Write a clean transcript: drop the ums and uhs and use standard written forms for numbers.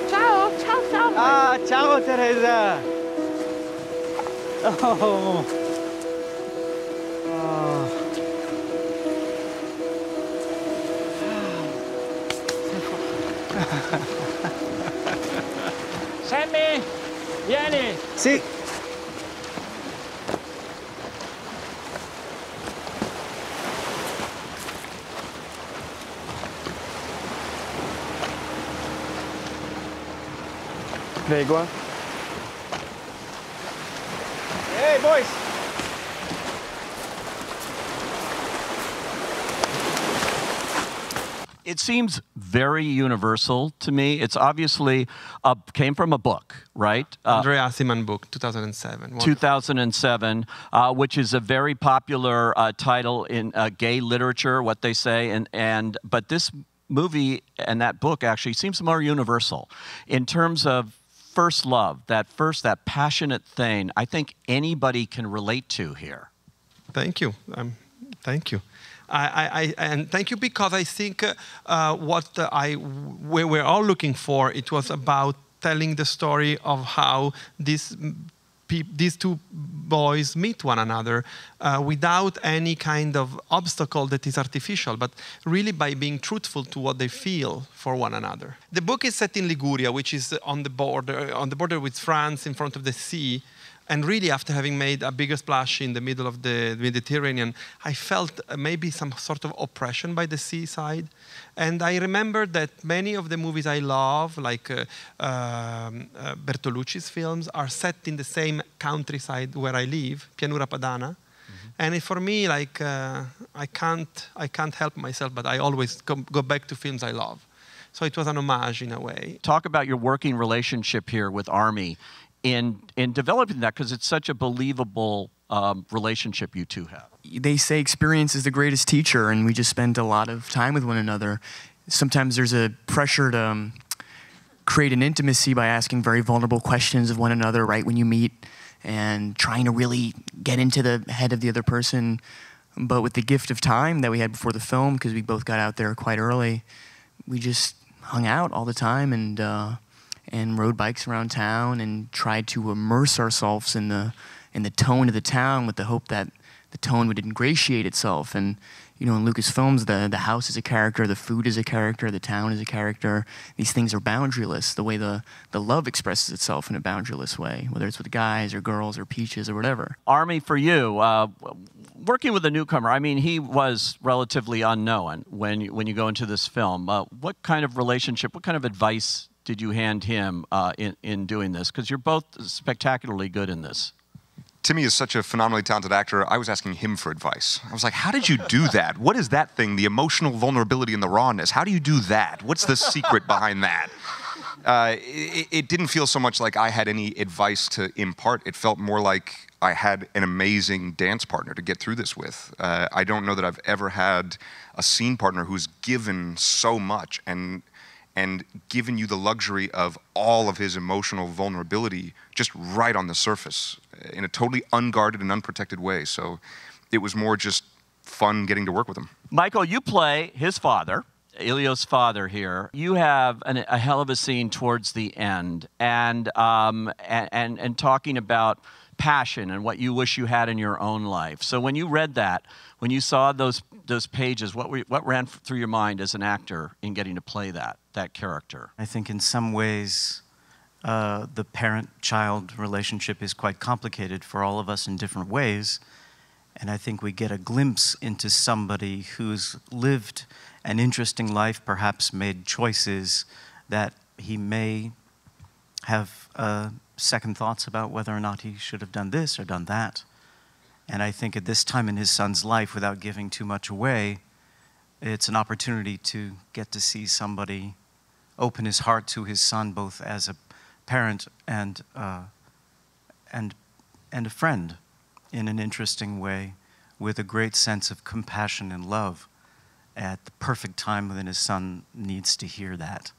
Ciao, ciao, ciao. Ah, ciao Teresa. Oh. Sammy, vieni. Sì. Prego. Hey, boys. It seems very universal to me. It's obviously came from a book, right? Andrea Assiman book, 2007. 2007, which is a very popular title in gay literature, what they say, but this movie and that book actually seems more universal in terms of first love, that passionate thing. I think anybody can relate to here. Thank you. Thank you. And thank you, because I think we were all looking for, it was about telling the story of how these two boys meet one another without any kind of obstacle that is artificial, but really by being truthful to what they feel for one another. The book is set in Liguria, which is on the border with France, in front of the sea. And really, after having made a bigger splash in the middle of the Mediterranean, I felt maybe some sort of oppression by the seaside. And I remember that many of the movies I love, like Bertolucci's films, are set in the same countryside where I live, Pianura Padana. And for me, like, I can't help myself, but I always go back to films I love. So it was an homage in a way. Talk about your working relationship here with Army in developing that, because it's such a believable relationship you two have. They say experience is the greatest teacher, and we just spend a lot of time with one another. Sometimes there's a pressure to create an intimacy by asking very vulnerable questions of one another right when you meet and trying to really get into the head of the other person. But with the gift of time that we had before the film, because we both got out there quite early, we just hung out all the time and rode bikes around town and tried to immerse ourselves in the tone of the town with the hope that the tone would ingratiate itself. And you know, in Lucasfilms, the house is a character, the food is a character, the town is a character. These things are boundaryless, the way the love expresses itself in a boundaryless way, whether it's with guys or girls or peaches or whatever. Army, for you, working with a newcomer, I mean, he was relatively unknown when you go into this film. What kind of relationship, what kind of advice did you hand him in doing this? Because you're both spectacularly good in this. Timmy is such a phenomenally talented actor. I was asking him for advice. I was like, how did you do that? What is that thing? The emotional vulnerability and the rawness. How do you do that? What's the secret behind that? It didn't feel so much like I had any advice to impart. It felt more like I had an amazing dance partner to get through this with. I don't know that I've ever had a scene partner who's given so much and given you the luxury of all of his emotional vulnerability just right on the surface in a totally unguarded and unprotected way. So it was more just fun getting to work with him. Michael, you play his father, Elio's father here. You have a hell of a scene towards the end and talking about passion and what you wish you had in your own life. So when you read that, when you saw those pages, what ran through your mind as an actor in getting to play that character? I think in some ways the parent-child relationship is quite complicated for all of us in different ways, and I think we get a glimpse into somebody who's lived an interesting life, perhaps made choices that he may have second thoughts about whether or not he should have done this or done that. And I think at this time in his son's life, without giving too much away, it's an opportunity to get to see somebody open his heart to his son, both as a parent and a friend, in an interesting way, with a great sense of compassion and love at the perfect time when his son needs to hear that.